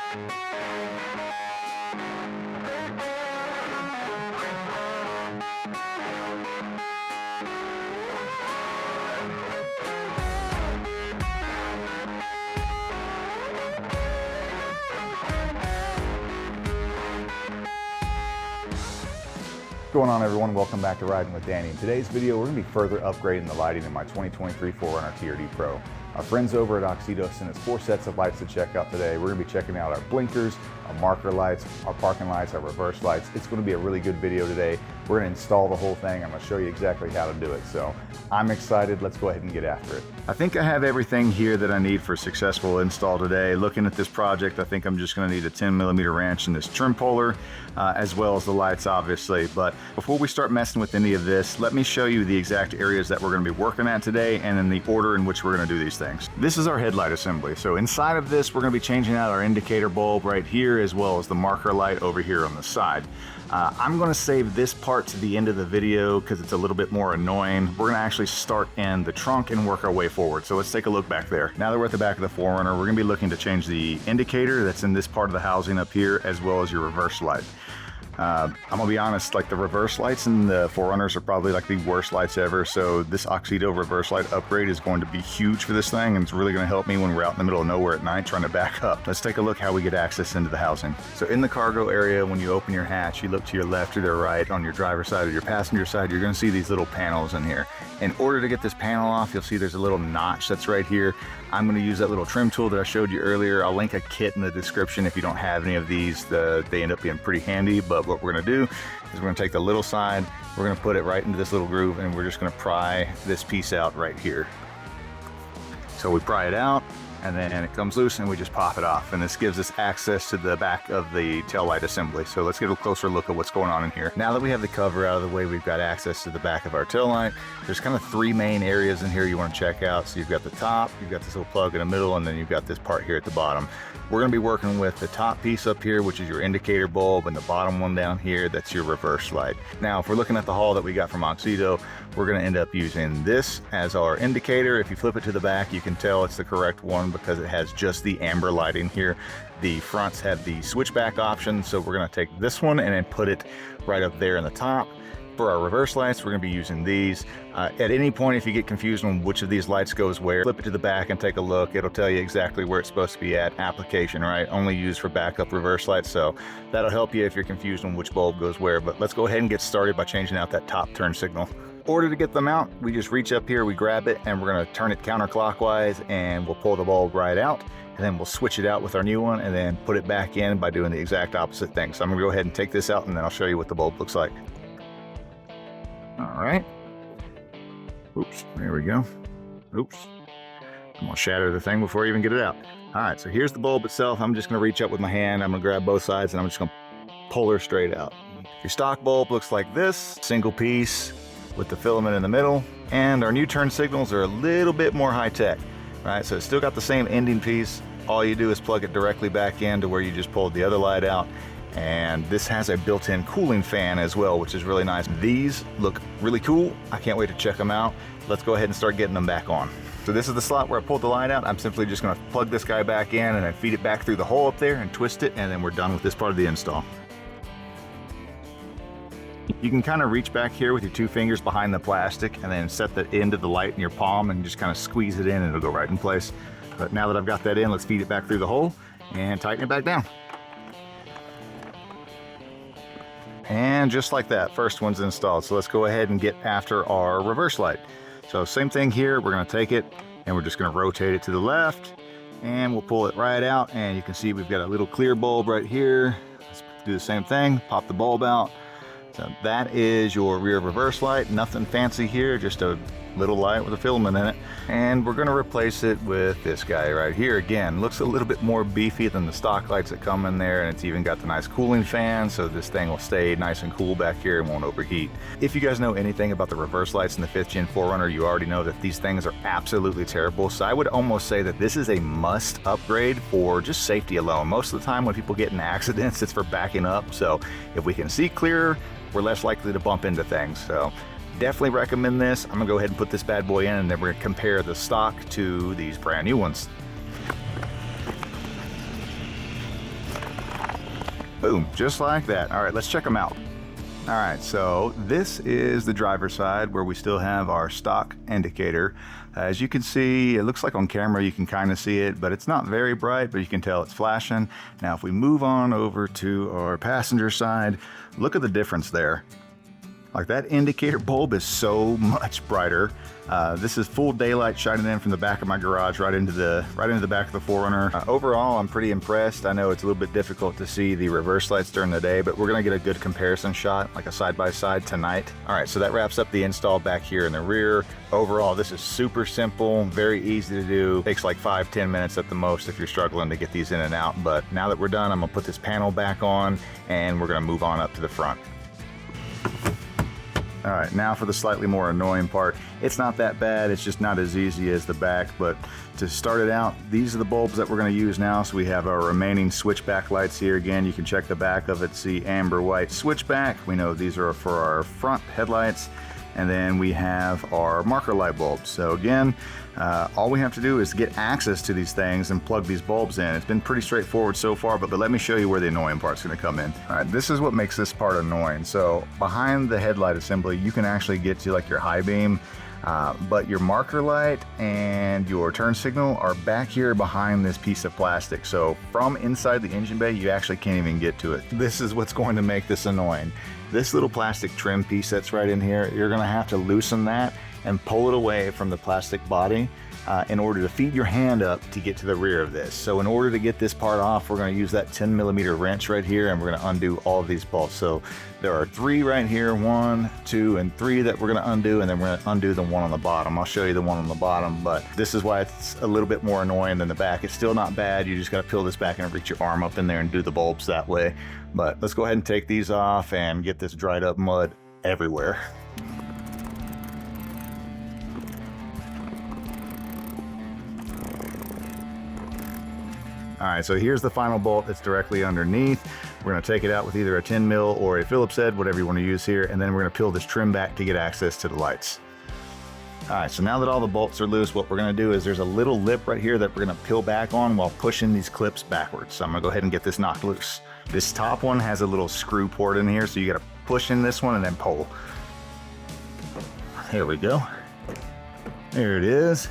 What's going on, everyone? Welcome back to Riding with Danny. In today's video, we're going to be further upgrading the lighting in my 2023 4Runner TRD Pro. Our friends over at AUXITO sent us 4 sets of lights to check out today. We're going to be checking out our blinkers, our marker lights, our parking lights, our reverse lights. It's going to be a really good video today. We're going to install the whole thing. I'm going to show you exactly how to do it. So I'm excited. Let's go ahead and get after it. I think I have everything here that I need for a successful install today. Looking at this project, I think I'm just going to need a 10mm wrench and this trim puller, as well as the lights, obviously. But before we start messing with any of this, let me show you the exact areas that we're going to be working at today and in the order in which we're going to do these things. This is our headlight assembly. So inside of this, we're going to be changing out our indicator bulb right here, as well as the marker light over here on the side. I'm going to save this part to the end of the video because it's a little bit more annoying. We're going to actually start in the trunk and work our way forward. So let's take a look back there. Now that we're at the back of the 4Runner, we're going to be looking to change the indicator that's in this part of the housing up here, as well as your reverse light. I'm gonna be honest, like the reverse lights in the 4Runners are probably like the worst lights ever, so this AUXITO reverse light upgrade is going to be huge for this thing, and it's really gonna help me when we're out in the middle of nowhere at night trying to back up. Let's take a look how we get access into the housing. So in the cargo area, when you open your hatch, you look to your left or the right. On your driver's side or your passenger side, you're gonna see these little panels in here. In order to get this panel off, you'll see there's a little notch that's right here. I'm going to use that little trim tool that I showed you earlier. I'll link a kit in the description if you don't have any of these. They end up being pretty handy, but what we're going to do is we're going to take the little side, we're going to put it right into this little groove, and we're just going to pry this piece out right here. So we pry it out, and then it comes loose and we just pop it off, and this gives us access to the back of the tail light assembly. So let's get a closer look at what's going on in here. Now that we have the cover out of the way, we've got access to the back of our tail light. There's kind of 3 main areas in here you want to check out. So you've got the top, you've got this little plug in the middle, and then you've got this part here at the bottom. We're going to be working with the top piece up here, which is your indicator bulb, and the bottom one down here, that's your reverse light. Now, if we're looking at the haul that we got from AUXITO, we're going to end up using this as our indicator. If you flip it to the back, you can tell it's the correct one because it has just the amber lighting here. The fronts have the switchback option, so we're going to take this one and then put it right up there in the top. For our reverse lights, we're going to be using these. At any point, if you get confused on which of these lights goes where, flip it to the back and take a look. It'll tell you exactly where it's supposed to be at. Application, right? Only used for backup reverse lights, so that'll help you if you're confused on which bulb goes where. But let's go ahead and get started by changing out that top turn signal. In order to get them out, we just reach up here, we grab it, and we're going to turn it counterclockwise, and we'll pull the bulb right out, and then we'll switch it out with our new one, and then put it back in by doing the exact opposite thing. So I'm going to go ahead and take this out, and then I'll show you what the bulb looks like. All right. Oops, there we go. Oops. I'm gonna shatter the thing before I even get it out. All right, so here's the bulb itself. I'm just gonna reach up with my hand. I'm gonna grab both sides and I'm just gonna pull her straight out. Your stock bulb looks like this, single piece with the filament in the middle. And our new turn signals are a little bit more high tech, right? So it's still got the same ending piece. All you do is plug it directly back into where you just pulled the other light out. And this has a built-in cooling fan as well, which is really nice. These look really cool. I can't wait to check them out. Let's go ahead and start getting them back on. So this is the slot where I pulled the light out. I'm simply just gonna plug this guy back in and then feed it back through the hole up there and twist it, and then we're done with this part of the install. You can kind of reach back here with your 2 fingers behind the plastic and then set the end of the light in your palm and just kind of squeeze it in and it'll go right in place. But now that I've got that in, let's feed it back through the hole and tighten it back down. And just like that, first one's installed. So let's go ahead and get after our reverse light. So same thing here, we're gonna take it and we're just gonna rotate it to the left and we'll pull it right out, and you can see we've got a little clear bulb right here. Let's do the same thing, pop the bulb out. So that is your rear reverse light. Nothing fancy here, just a little light with a filament in it. And we're gonna replace it with this guy right here. Again, looks a little bit more beefy than the stock lights that come in there, and it's even got the nice cooling fan, so this thing will stay nice and cool back here and won't overheat. If you guys know anything about the reverse lights in the 5th Gen 4Runner, you already know that these things are absolutely terrible. So I would almost say that this is a must upgrade for just safety alone. Most of the time when people get in accidents, it's for backing up. So if we can see clearer, we're less likely to bump into things. So definitely recommend this. I'm gonna go ahead and put this bad boy in, and then we're gonna compare the stock to these brand new ones. Boom, just like that. All right, let's check them out. All right, so this is the driver's side where we still have our stock indicator. As you can see, it looks like on camera you can kind of see it, but it's not very bright, but you can tell it's flashing. Now, if we move on over to our passenger side, look at the difference there. Like, that indicator bulb is so much brighter. This is full daylight shining in from the back of my garage right into the back of the 4Runner. Overall, I'm pretty impressed. I know it's a little bit difficult to see the reverse lights during the day, but we're gonna get a good comparison shot, like a side-by-side tonight. All right, so that wraps up the install back here in the rear. Overall, this is super simple, very easy to do. Takes like 5-10 minutes at the most if you're struggling to get these in and out. But now that we're done, I'm gonna put this panel back on and we're gonna move on up to the front. All right, now for the slightly more annoying part. It's not that bad, it's just not as easy as the back, but to start it out, these are the bulbs that we're gonna use now. So we have our remaining switchback lights here. Again, you can check the back of it, see amber white switchback. We know these are for our front headlights. And then we have our marker light bulbs. So again, all we have to do is get access to these things and plug these bulbs in. It's been pretty straightforward so far, but let me show you where the annoying part's gonna come in. All right, this is what makes this part annoying. So behind the headlight assembly, you can actually get to like your high beam, but your marker light and your turn signal are back here behind this piece of plastic. So from inside the engine bay, you actually can't even get to it. This is what's going to make this annoying. This little plastic trim piece that's right in here, you're gonna have to loosen that and pull it away from the plastic body in order to feed your hand up to get to the rear of this. So in order to get this part off, we're gonna use that 10mm wrench right here, and we're gonna undo all of these bolts. So there are 3 right here, 1, 2, and 3 that we're gonna undo, and then we're gonna undo the one on the bottom. I'll show you the one on the bottom, but this is why it's a little bit more annoying than the back. It's still not bad. You just gotta peel this back and reach your arm up in there and do the bulbs that way. But let's go ahead and take these off and get this dried up mud everywhere. All right, so here's the final bolt that's directly underneath. We're gonna take it out with either a 10mm or a Phillips head, whatever you wanna use here, and then we're gonna peel this trim back to get access to the lights. All right, so now that all the bolts are loose, what we're gonna do is there's a little lip right here that we're gonna peel back on while pushing these clips backwards. So I'm gonna go ahead and get this knocked loose. This top one has a little screw port in here, so you gotta push in this one and then pull. Here we go. There it is.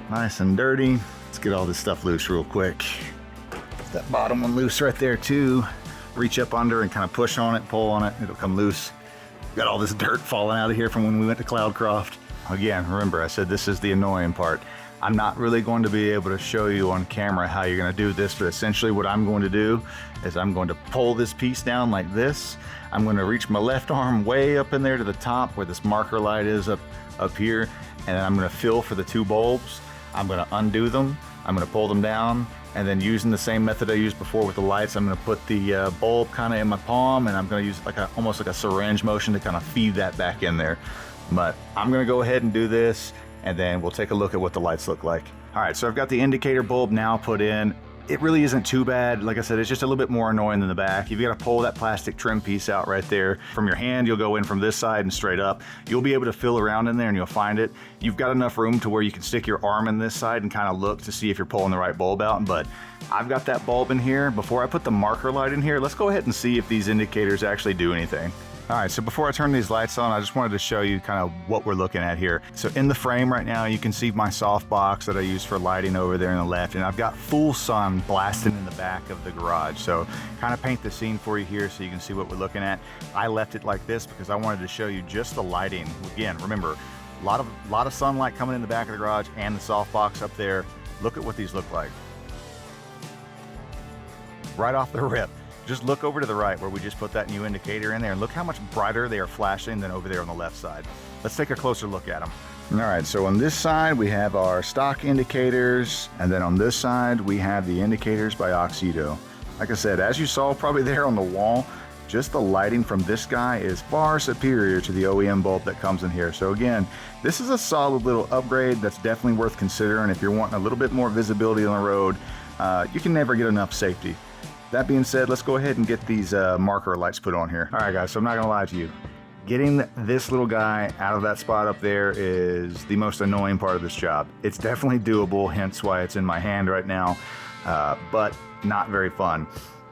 Nice and dirty. Let's get all this stuff loose real quick. That bottom one loose right there too. Reach up under and kind of push on it, pull on it, it'll come loose. Got all this dirt falling out of here from when we went to Cloudcroft. Again, remember I said this is the annoying part. I'm not really going to be able to show you on camera how you're gonna do this, but essentially what I'm going to do is I'm going to pull this piece down like this. I'm gonna reach my left arm way up in there to the top where this marker light is up here, and then I'm gonna feel for the 2 bulbs. I'm gonna undo them, I'm gonna pull them down, and then using the same method I used before with the lights, I'm gonna put the bulb kind of in my palm, and I'm gonna use like almost like a syringe motion to kind of feed that back in there. But I'm gonna go ahead and do this, and then we'll take a look at what the lights look like. All right, so I've got the indicator bulb now put in. It really isn't too bad. Like I said, it's just a little bit more annoying than the back. You've got to pull that plastic trim piece out right there. From your hand, you'll go in from this side and straight up. You'll be able to feel around in there and you'll find it. You've got enough room to where you can stick your arm in this side and kind of look to see if you're pulling the right bulb out. But I've got that bulb in here. Before I put the marker light in here, let's go ahead and see if these indicators actually do anything. All right, so before I turn these lights on, I just wanted to show you kind of what we're looking at here. So in the frame right now, you can see my soft box that I use for lighting over there on the left, and I've got full sun blasting in the back of the garage. So kind of paint the scene for you here so you can see what we're looking at. I left it like this because I wanted to show you just the lighting. Again, remember, a lot of sunlight coming in the back of the garage and the soft box up there. Look at what these look like. Right off the rip. Just look over to the right where we just put that new indicator in there and look how much brighter they are flashing than over there on the left side. Let's take a closer look at them. All right, so on this side we have our stock indicators, and then on this side we have the indicators by AUXITO. Like I said, as you saw probably there on the wall, just the lighting from this guy is far superior to the OEM bulb that comes in here. So again, this is a solid little upgrade that's definitely worth considering if you're wanting a little bit more visibility on the road. You can never get enough safety. That being said, let's go ahead and get these marker lights put on here. All right, guys, so I'm not gonna lie to you. Getting this little guy out of that spot up there is the most annoying part of this job. It's definitely doable, hence why it's in my hand right now, but not very fun.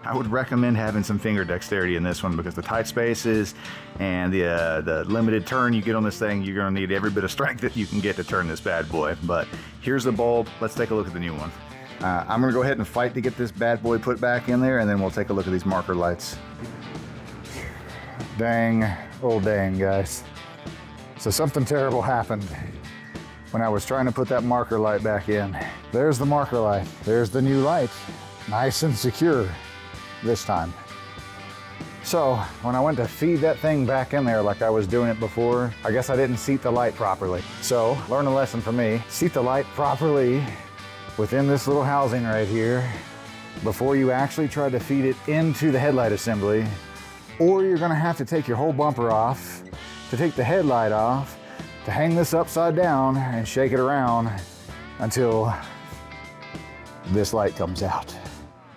I would recommend having some finger dexterity in this one because the tight spaces and the limited turn you get on this thing, you're gonna need every bit of strength that you can get to turn this bad boy. But here's the bulb. Let's take a look at the new one. I'm gonna go ahead and fight to get this bad boy put back in there, and then we'll take a look at these marker lights. Dang, oh dang, guys. So something terrible happened when I was trying to put that marker light back in. There's the marker light. There's the new light. Nice and secure this time. So when I went to feed that thing back in there like I was doing it before, I guess I didn't seat the light properly. So learn a lesson from me. Seat the light properly within this little housing right here before you actually try to feed it into the headlight assembly, or you're gonna have to take your whole bumper off to take the headlight off, to hang this upside down and shake it around until this light comes out.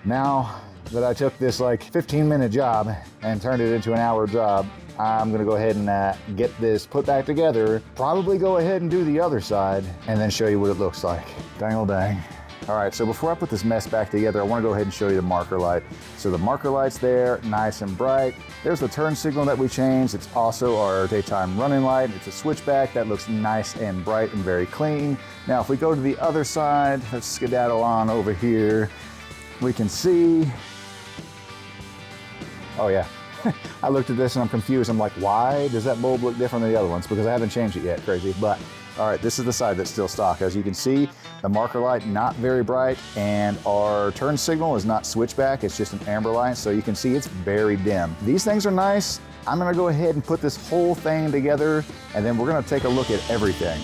Now that I took this like 15-minute job and turned it into an hour job, I'm gonna go ahead and get this put back together, probably go ahead and do the other side, and then show you what it looks like. Dang oh dang. All right, so before I put this mess back together, I wanna go ahead and show you the marker light. So the marker light's there, nice and bright. There's the turn signal that we changed. It's also our daytime running light. It's a switchback that looks nice and bright and very clean. Now, if we go to the other side, let's skedaddle on over here. We can see, oh yeah. I looked at this and I'm confused. I'm like, why does that bulb look different than the other ones? Because I haven't changed it yet, crazy. But all right, this is the side that's still stock. As you can see, the marker light not very bright, and our turn signal is not switchback, it's just an amber light, so you can see it's very dim. These things are nice. I'm gonna go ahead and put this whole thing together, and then we're gonna take a look at everything.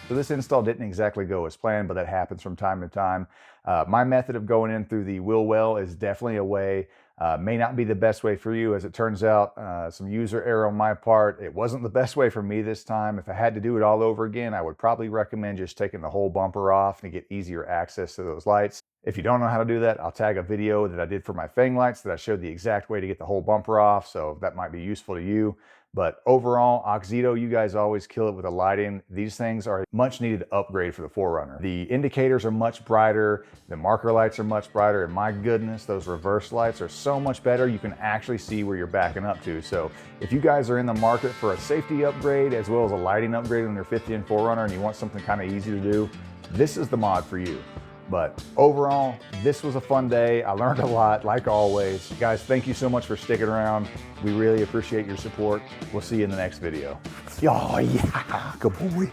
So this install didn't exactly go as planned, but that happens from time to time. My method of going in through the wheel well is definitely a way. May not be the best way for you, as it turns out, some user error on my part. It wasn't the best way for me this time. If I had to do it all over again, I would probably recommend just taking the whole bumper off to get easier access to those lights. If you don't know how to do that, I'll tag a video that I did for my Fang lights that I showed the exact way to get the whole bumper off, so that might be useful to you. But overall, AUXITO, you guys always kill it with the lighting. These things are a much needed upgrade for the 4Runner. The indicators are much brighter, the marker lights are much brighter, and my goodness, those reverse lights are so much better. You can actually see where you're backing up to. So if you guys are in the market for a safety upgrade as well as a lighting upgrade on your 50 and 4Runner and you want something kind of easy to do, this is the mod for you. But overall, this was a fun day. I learned a lot, like always. Guys, thank you so much for sticking around. We really appreciate your support. We'll see you in the next video. Oh yeah, good boy.